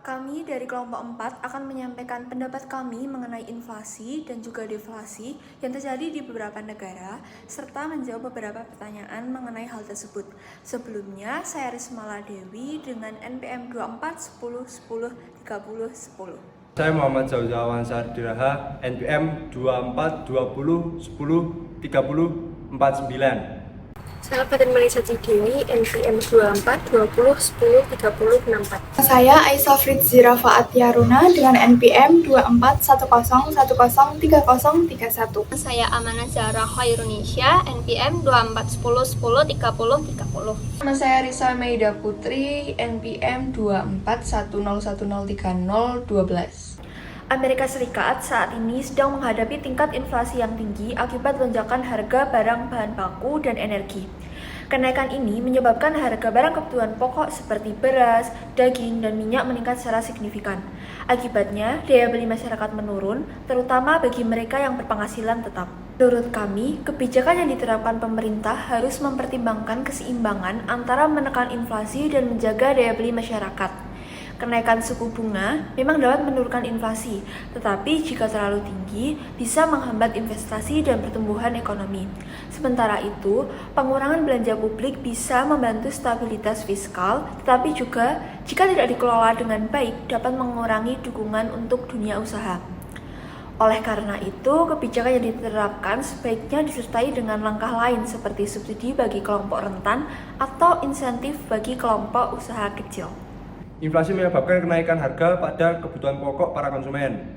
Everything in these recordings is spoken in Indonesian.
Kami dari kelompok 4 akan menyampaikan pendapat kami mengenai inflasi dan juga deflasi yang terjadi di beberapa negara, serta menjawab beberapa pertanyaan mengenai hal tersebut. Sebelumnya, saya Rismala Dewi dengan NPM 24 10 10 30 10. Saya Muhammad Zauzawan Sardiraha, NPM 24 20 10 30 49. Saya Fatin Melisa Cidewi, NPM 24 20 10 30 64. Saya Aisyah Fritzi Rafaat Yaruna dengan NPM 24 10 10 30 31. Saya Amanah Zahra Khairunisya, NPM 24 10 10 30 30. Nama saya Risa Meida Putri, NPM 24 10 10 30 12. Amerika Serikat saat ini sedang menghadapi tingkat inflasi yang tinggi akibat lonjakan harga barang bahan baku dan energi. Kenaikan ini menyebabkan harga barang kebutuhan pokok seperti beras, daging, dan minyak meningkat secara signifikan. Akibatnya, daya beli masyarakat menurun, terutama bagi mereka yang berpenghasilan tetap. Menurut kami, kebijakan yang diterapkan pemerintah harus mempertimbangkan keseimbangan antara menekan inflasi dan menjaga daya beli masyarakat. Kenaikan suku bunga memang dapat menurunkan inflasi, tetapi jika terlalu tinggi bisa menghambat investasi dan pertumbuhan ekonomi. Sementara itu, pengurangan belanja publik bisa membantu stabilitas fiskal, tetapi juga jika tidak dikelola dengan baik dapat mengurangi dukungan untuk dunia usaha. Oleh karena itu, kebijakan yang diterapkan sebaiknya disertai dengan langkah lain seperti subsidi bagi kelompok rentan atau insentif bagi kelompok usaha kecil. Inflasi menyebabkan kenaikan harga pada kebutuhan pokok para konsumen.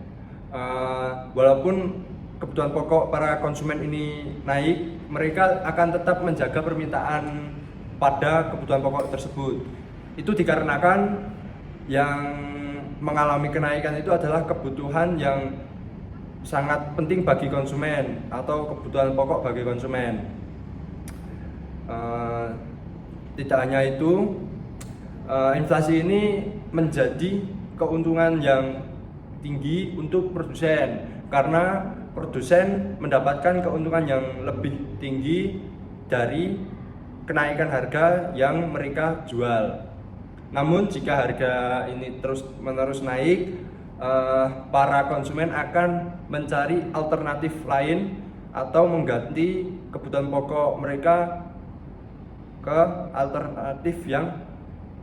Walaupun kebutuhan pokok para konsumen ini naik, mereka akan tetap menjaga permintaan pada kebutuhan pokok tersebut. Itu dikarenakan yang mengalami kenaikan itu adalah kebutuhan yang sangat penting bagi konsumen atau kebutuhan pokok bagi konsumen. Tidak hanya itu, inflasi ini menjadi keuntungan yang tinggi untuk produsen karena produsen mendapatkan keuntungan yang lebih tinggi dari kenaikan harga yang mereka jual. Namun jika harga ini terus-menerus naik, para konsumen akan mencari alternatif lain atau mengganti kebutuhan pokok mereka ke alternatif yang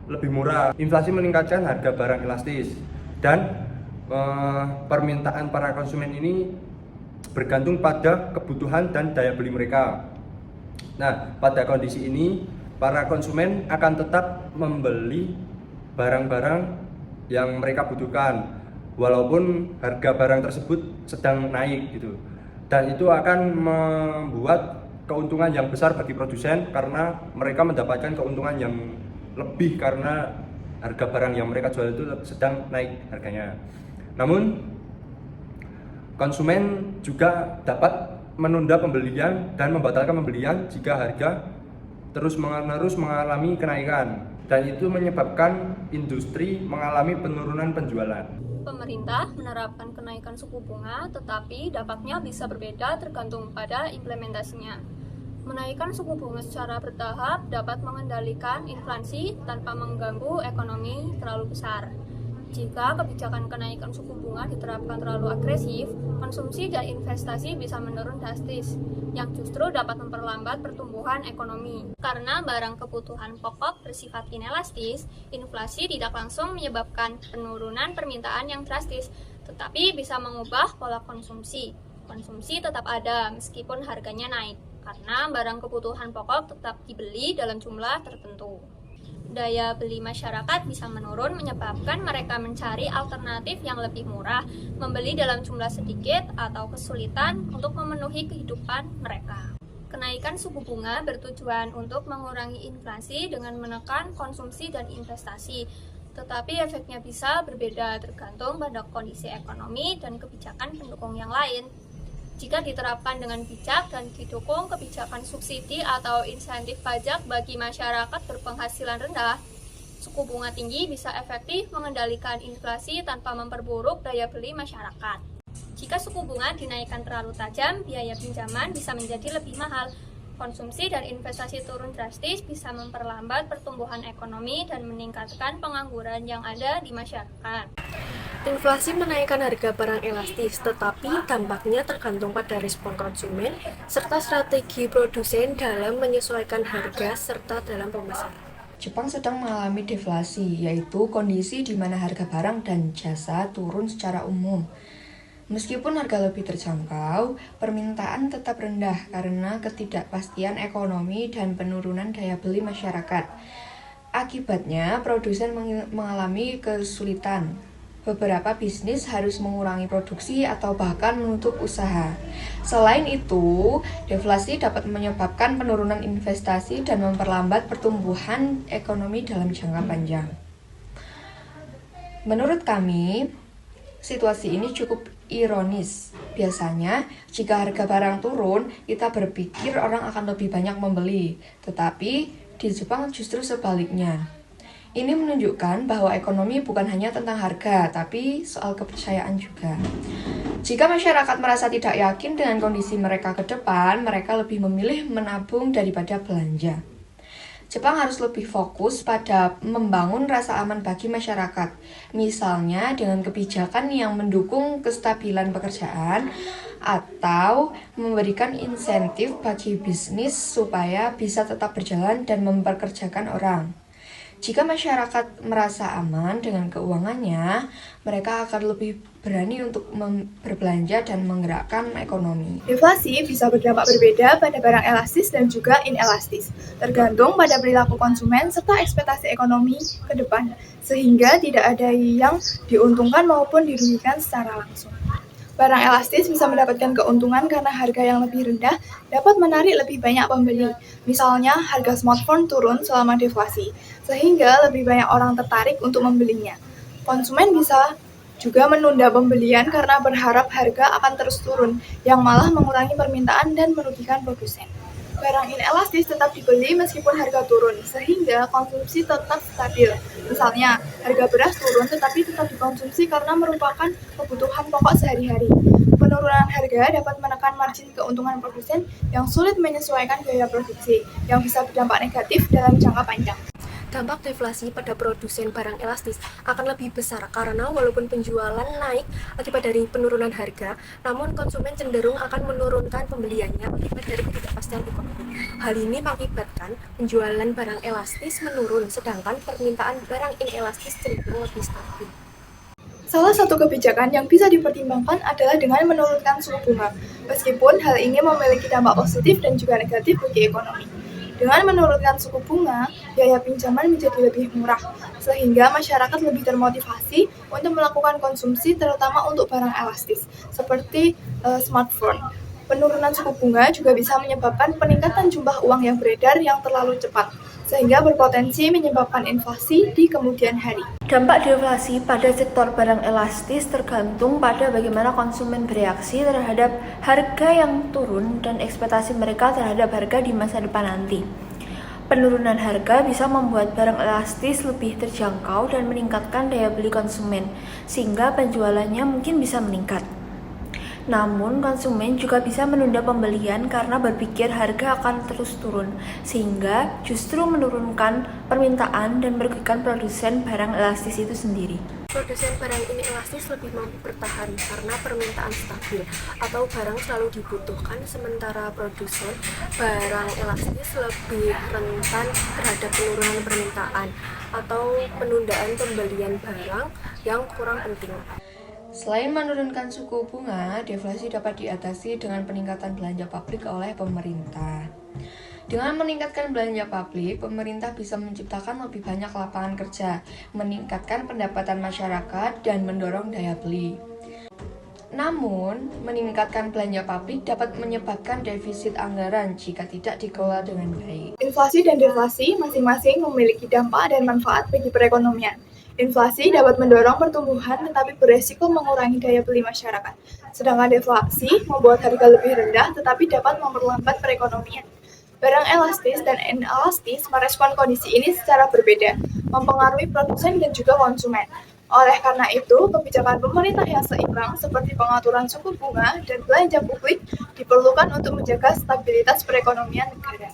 lebih murah. Inflasi meningkatkan harga barang elastis dan permintaan para konsumen ini bergantung pada kebutuhan dan daya beli mereka. Nah, pada kondisi ini para konsumen akan tetap membeli barang-barang yang mereka butuhkan walaupun harga barang tersebut sedang naik gitu. Dan itu akan membuat keuntungan yang besar bagi produsen karena mereka mendapatkan keuntungan yang lebih karena harga barang yang mereka jual itu sedang naik harganya. Namun konsumen juga dapat menunda pembelian dan membatalkan pembelian jika harga terus-menerus mengalami kenaikan, dan itu menyebabkan industri mengalami penurunan penjualan. Pemerintah menerapkan kenaikan suku bunga, tetapi dampaknya bisa berbeda tergantung pada implementasinya. Menaikkan suku bunga secara bertahap dapat mengendalikan inflasi tanpa mengganggu ekonomi terlalu besar. Jika kebijakan kenaikan suku bunga diterapkan terlalu agresif, konsumsi dan investasi bisa menurun drastis, yang justru dapat memperlambat pertumbuhan ekonomi. Karena barang kebutuhan pokok bersifat inelastis, inflasi tidak langsung menyebabkan penurunan permintaan yang drastis, tetapi bisa mengubah pola konsumsi. Konsumsi tetap ada meskipun harganya naik, karena barang kebutuhan pokok tetap dibeli dalam jumlah tertentu. Daya beli masyarakat bisa menurun menyebabkan mereka mencari alternatif yang lebih murah, membeli dalam jumlah sedikit, atau kesulitan untuk memenuhi kehidupan mereka. Kenaikan suku bunga bertujuan untuk mengurangi inflasi dengan menekan konsumsi dan investasi, tetapi efeknya bisa berbeda tergantung pada kondisi ekonomi dan kebijakan pendukung yang lain. Jika diterapkan dengan bijak dan didukung kebijakan subsidi atau insentif pajak bagi masyarakat berpenghasilan rendah, suku bunga tinggi bisa efektif mengendalikan inflasi tanpa memperburuk daya beli masyarakat. Jika suku bunga dinaikkan terlalu tajam, biaya pinjaman bisa menjadi lebih mahal. Konsumsi dan investasi turun drastis bisa memperlambat pertumbuhan ekonomi dan meningkatkan pengangguran yang ada di masyarakat. Inflasi menaikkan harga barang elastis, tetapi dampaknya tergantung pada respon konsumen serta strategi produsen dalam menyesuaikan harga serta dalam pemasaran. Jepang sedang mengalami deflasi, yaitu kondisi di mana harga barang dan jasa turun secara umum. Meskipun harga lebih terjangkau, permintaan tetap rendah karena ketidakpastian ekonomi dan penurunan daya beli masyarakat. Akibatnya, produsen mengalami kesulitan. Beberapa bisnis harus mengurangi produksi atau bahkan menutup usaha. Selain itu, deflasi dapat menyebabkan penurunan investasi dan memperlambat pertumbuhan ekonomi dalam jangka panjang. Menurut kami, situasi ini cukup ironis. Biasanya, jika harga barang turun, kita berpikir orang akan lebih banyak membeli. Tetapi, di Jepang justru sebaliknya. Ini menunjukkan bahwa ekonomi bukan hanya tentang harga, tapi soal kepercayaan juga. Jika masyarakat merasa tidak yakin dengan kondisi mereka ke depan, mereka lebih memilih menabung daripada belanja. Jepang harus lebih fokus pada membangun rasa aman bagi masyarakat, misalnya dengan kebijakan yang mendukung kestabilan pekerjaan atau memberikan insentif bagi bisnis supaya bisa tetap berjalan dan mempekerjakan orang. Jika masyarakat merasa aman dengan keuangannya, mereka akan lebih berani untuk berbelanja dan menggerakkan ekonomi. Deflasi bisa berdampak berbeda pada barang elastis dan juga inelastis, tergantung pada perilaku konsumen serta ekspektasi ekonomi ke depan, sehingga tidak ada yang diuntungkan maupun dirugikan secara langsung. Barang elastis bisa mendapatkan keuntungan karena harga yang lebih rendah dapat menarik lebih banyak pembeli. Misalnya, harga smartphone turun selama deflasi, sehingga lebih banyak orang tertarik untuk membelinya. Konsumen bisa juga menunda pembelian karena berharap harga akan terus turun, yang malah mengurangi permintaan dan merugikan produsen. Barang inelastis tetap dibeli meskipun harga turun, sehingga konsumsi tetap stabil. Misalnya, harga beras turun tetapi tetap dikonsumsi karena merupakan kebutuhan pokok sehari-hari. Penurunan harga dapat menekan margin keuntungan produsen yang sulit menyesuaikan biaya produksi, yang bisa berdampak negatif dalam jangka panjang. Dampak deflasi pada produsen barang elastis akan lebih besar karena walaupun penjualan naik akibat dari penurunan harga, namun konsumen cenderung akan menurunkan pembeliannya akibat dari ketidakpastian ekonomi. Hal ini mengakibatkan penjualan barang elastis menurun, sedangkan permintaan barang inelastis cenderung lebih stabil. Salah satu kebijakan yang bisa dipertimbangkan adalah dengan menurunkan suku bunga, meskipun hal ini memiliki dampak positif dan juga negatif bagi ekonomi. Dengan menurunkan suku bunga, biaya pinjaman menjadi lebih murah, sehingga masyarakat lebih termotivasi untuk melakukan konsumsi terutama untuk barang elastis, seperti smartphone. Penurunan suku bunga juga bisa menyebabkan peningkatan jumlah uang yang beredar yang terlalu cepat, sehingga berpotensi menyebabkan inflasi di kemudian hari. Dampak deflasi pada sektor barang elastis tergantung pada bagaimana konsumen bereaksi terhadap harga yang turun dan ekspektasi mereka terhadap harga di masa depan nanti. Penurunan harga bisa membuat barang elastis lebih terjangkau dan meningkatkan daya beli konsumen, sehingga penjualannya mungkin bisa meningkat. Namun, konsumen juga bisa menunda pembelian karena berpikir harga akan terus turun, sehingga justru menurunkan permintaan dan merugikan produsen barang elastis itu sendiri. Produsen barang inelastis lebih mampu bertahan karena permintaan stabil atau barang selalu dibutuhkan, sementara produsen barang elastis lebih rentan terhadap penurunan permintaan atau penundaan pembelian barang yang kurang penting. Selain menurunkan suku bunga, deflasi dapat diatasi dengan peningkatan belanja publik oleh pemerintah. Dengan meningkatkan belanja publik, pemerintah bisa menciptakan lebih banyak lapangan kerja, meningkatkan pendapatan masyarakat, dan mendorong daya beli. Namun, meningkatkan belanja publik dapat menyebabkan defisit anggaran jika tidak dikelola dengan baik. Inflasi dan deflasi masing-masing memiliki dampak dan manfaat bagi perekonomian. Inflasi dapat mendorong pertumbuhan tetapi beresiko mengurangi daya beli masyarakat. Sedangkan deflasi membuat harga lebih rendah tetapi dapat memperlambat perekonomian. Barang elastis dan inelastis merespon kondisi ini secara berbeda, mempengaruhi produsen dan juga konsumen. Oleh karena itu, kebijakan pemerintah yang seimbang seperti pengaturan suku bunga dan belanja publik diperlukan untuk menjaga stabilitas perekonomian negara.